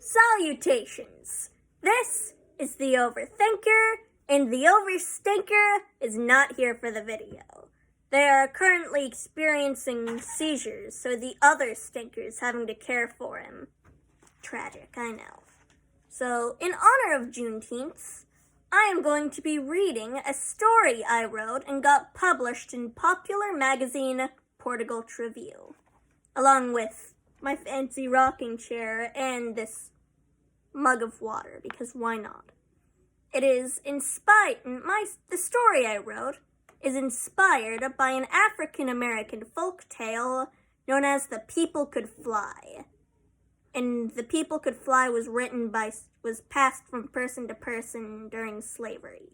Salutations! This is the Overthinker, and the Overstinker is not here for the video. They are currently experiencing seizures, so the other stinker's having to care for him. Tragic, I know. So, in honor of Juneteenth, I am going to be reading a story I wrote and got published in popular magazine Porter Gulch Review, along with my fancy rocking chair and this mug of water, because why not? It is inspired, the story I wrote is inspired by an African-American folk tale known as The People Could Fly. And The People Could Fly was passed from person to person during slavery.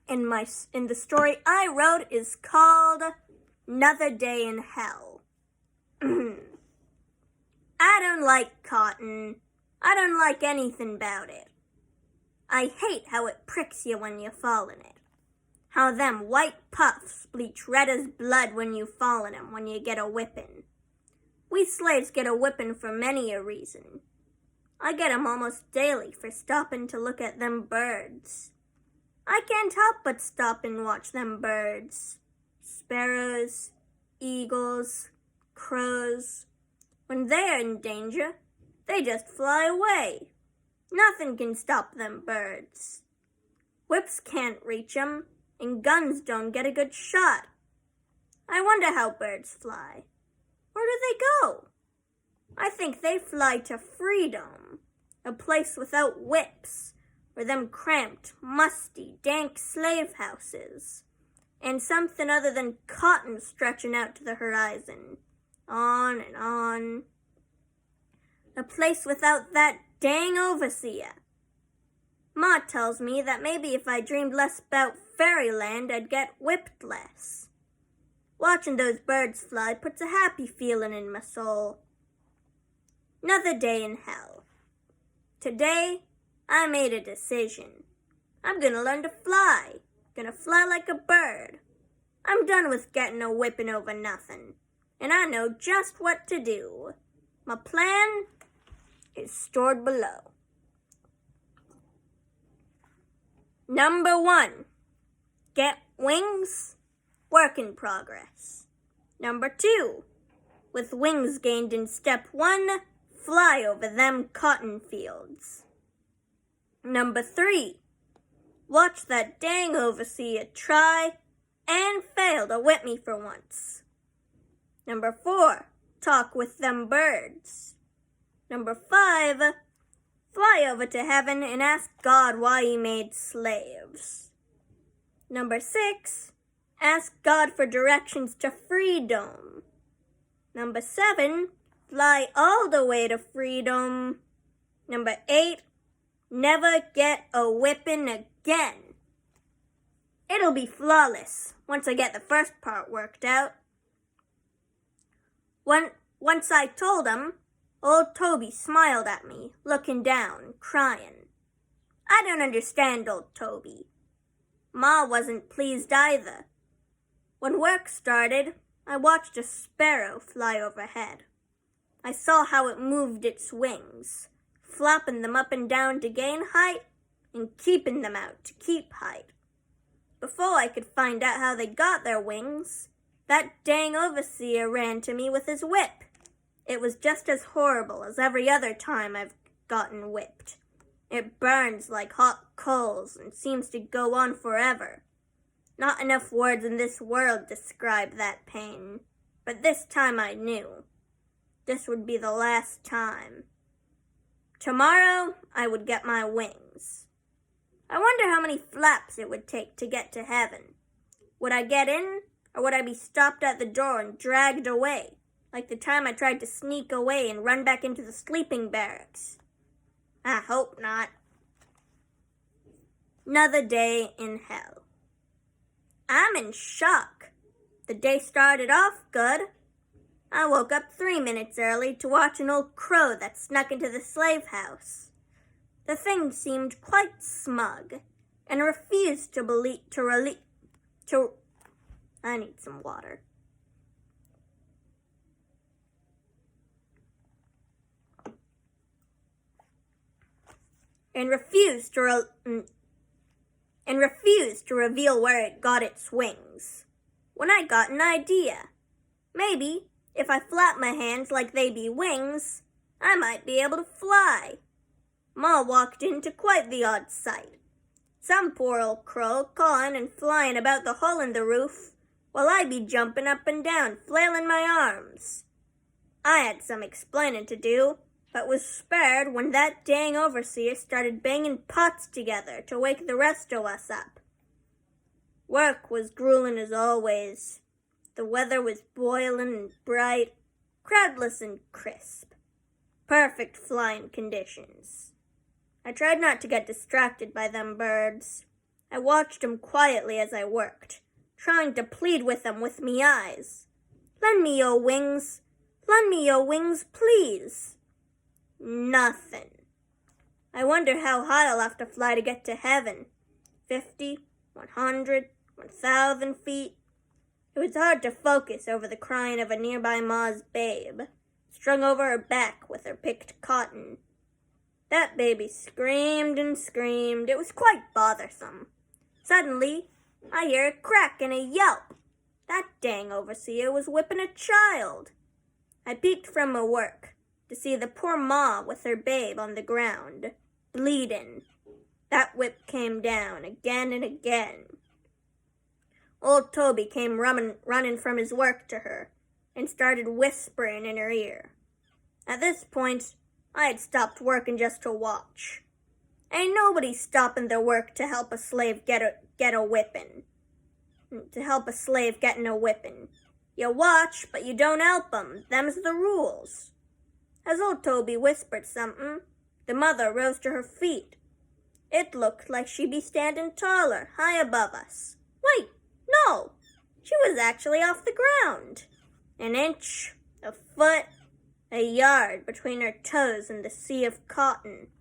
And the story I wrote is called Another Day in Hell. I don't like cotton. I don't like anything about it. I hate how it pricks you when you fall in it. How them white puffs bleach red as blood when you fall in 'em when you get a whipping. We slaves get a whipping for many a reason. I get 'em almost daily for stopping to look at them birds. I can't help but stop and watch them birds. Sparrows, eagles, crows. When they're in danger, they just fly away. Nothing can stop them birds. Whips can't reach 'em, and guns don't get a good shot. I wonder how birds fly. Where do they go? I think they fly to freedom, a place without whips, or them cramped, musty, dank slave houses, and something other than cotton stretching out to the horizon. On and on. A place without that dang overseer. Ma tells me that maybe if I dreamed less about fairyland, I'd get whipped less. Watching those birds fly puts a happy feeling in my soul. Another day in hell. Today, I made a decision. I'm gonna learn to fly. Gonna fly like a bird. I'm done with getting a whipping over nothing, and I know just what to do. My plan is stored below. Number 1, get wings, work in progress. Number 2, with wings gained in step 1, fly over them cotton fields. Number 3, watch that dang overseer try and fail to whip me for once. Number 4, talk with them birds. Number 5, fly over to heaven and ask God why he made slaves. Number 6, ask God for directions to freedom. Number 7, fly all the way to freedom. Number 8, never get a whipping again. It'll be flawless once I get the first part worked out. Once I told him, old Toby smiled at me, looking down, crying. I don't understand old Toby. Ma wasn't pleased either. When work started, I watched a sparrow fly overhead. I saw how it moved its wings, flapping them up and down to gain height and keeping them out to keep height. Before I could find out how they got their wings, that dang overseer ran to me with his whip. It was just as horrible as every other time I've gotten whipped. It burns like hot coals and seems to go on forever. Not enough words in this world describe that pain, but this time I knew. This would be the last time. Tomorrow, I would get my wings. I wonder how many flaps it would take to get to heaven. Would I get in, or would I be stopped at the door and dragged away, like the time I tried to sneak away and run back into the sleeping barracks? I hope not. Another day in hell. I'm in shock. The day started off good. I woke up 3 minutes early to watch an old crow that snuck into the slave house. The thing seemed quite smug and refused I need some water. and refused to reveal where it got its wings. When I got an idea. Maybe, if I flap my hands like they be wings, I might be able to fly. Ma walked into quite the odd sight. Some poor old crow cawing and flying about the hole in the roof, while I be jumping up and down, flailing my arms. I had some explaining to do, but was spared when that dang overseer started banging pots together to wake the rest of us up. Work was grueling as always. The weather was boiling and bright, cloudless and crisp. Perfect flying conditions. I tried not to get distracted by them birds. I watched 'em quietly as I worked, trying to plead with 'em with me eyes. Lend me your wings. Lend me your wings, please. Nothing. I wonder how high I'll have to fly to get to heaven. 50, 100, 1,000 feet. It was hard to focus over the crying of a nearby ma's babe, strung over her back with her picked cotton. That baby screamed and screamed. It was quite bothersome. Suddenly, I hear a crack and a yelp. That dang overseer was whipping a child. I peeked from my work to see the poor ma with her babe on the ground, bleeding. That whip came down again and again. Old Toby came running from his work to her and started whispering in her ear. At this point, I had stopped working just to watch. Ain't nobody stopping their work to help a slave get a whipping. To help a slave getting a whipping. You watch, but you don't help 'em. Them's the rules. As old Toby whispered something, the mother rose to her feet. It looked like she'd be standing taller, high above us. Wait, no! She was actually off the ground. An inch, a foot, a yard between her toes and the sea of cotton.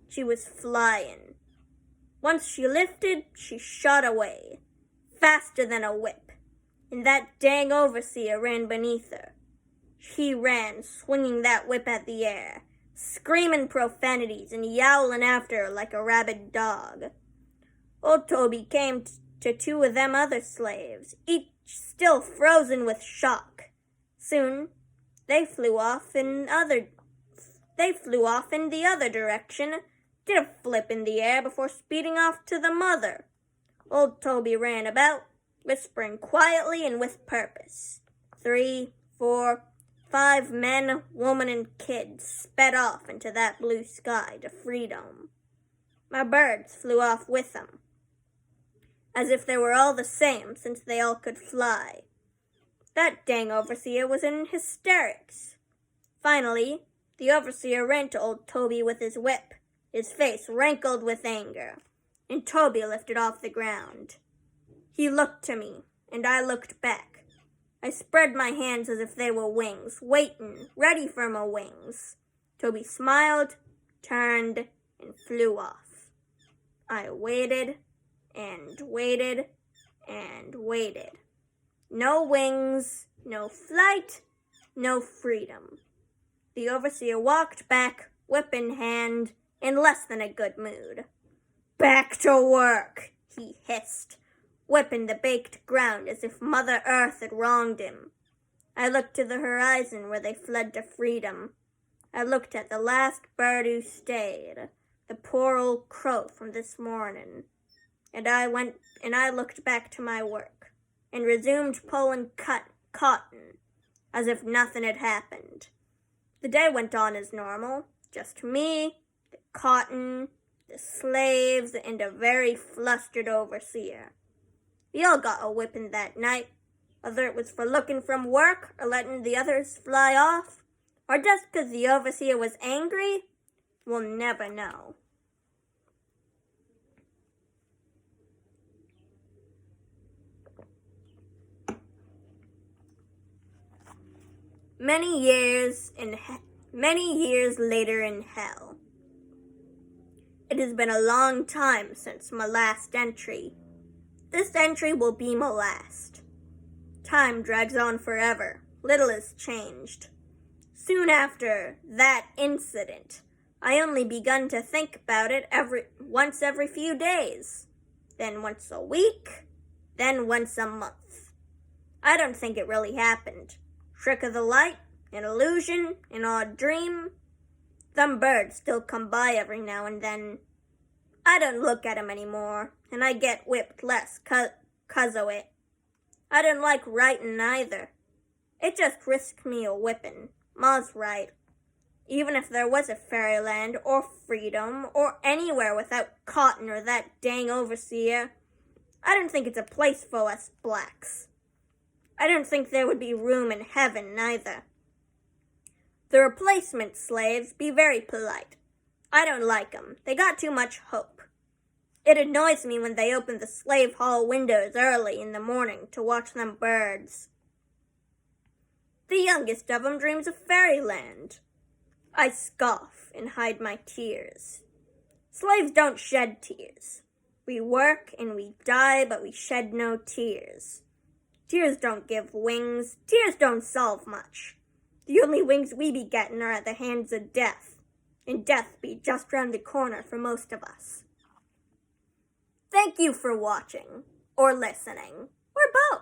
She was flying. Once she lifted, she shot away, faster than a whip, and that dang overseer ran beneath her. He ran, swinging that whip at the air, screaming profanities and yowling after her like a rabid dog. Old Toby came to two of them other slaves, each still frozen with shock. Soon, they flew off in the other direction, did a flip in the air before speeding off to the mother. Old Toby ran about, whispering quietly and with purpose. 3, 4, 5 men, woman, and kid sped off into that blue sky to freedom. My birds flew off with them, as if they were all the same since they all could fly. That dang overseer was in hysterics. Finally, the overseer ran to old Toby with his whip, his face rankled with anger, and Toby lifted off the ground. He looked to me, and I looked back. I spread my hands as if they were wings, waiting, ready for my wings. Toby smiled, turned, and flew off. I waited, and waited, and waited. No wings, no flight, no freedom. The overseer walked back, whip in hand, in less than a good mood. Back to work, he hissed, whipping the baked ground as if Mother Earth had wronged him. I looked to the horizon where they fled to freedom. I looked at the last bird who stayed, the poor old crow from this morning. And I looked back to my work and resumed pulling cotton as if nothing had happened. The day went on as normal, just me, the cotton, the slaves, and a very flustered overseer. We all got a whipping that night, whether it was for looking from work or letting the others fly off, or just because the overseer was angry, we'll never know. Many years later in hell. It has been a long time since my last entry. This entry will be my last. Time drags on forever. Little has changed. Soon after that incident, I only begun to think about it once every few days, then once a week, then once a month. I don't think it really happened. Trick of the light, an illusion, an odd dream. Them birds still come by every now and then. I don't look at 'em anymore, and I get whipped less 'cause o' it. I don't like writin' either. It just risks me a whippin'. Ma's right. Even if there was a fairyland or freedom or anywhere without cotton or that dang overseer, I don't think it's a place for us blacks. I don't think there would be room in heaven neither. The replacement slaves be very polite. I don't like 'em. They got too much hope. It annoys me when they open the slave hall windows early in the morning to watch them birds. The youngest of 'em dreams of fairyland. I scoff and hide my tears. Slaves don't shed tears. We work and we die, but we shed no tears. Tears don't give wings. Tears don't solve much. The only wings we be gettin' are at the hands of death, and death be just round the corner for most of us. Thank you for watching, or listening, or both.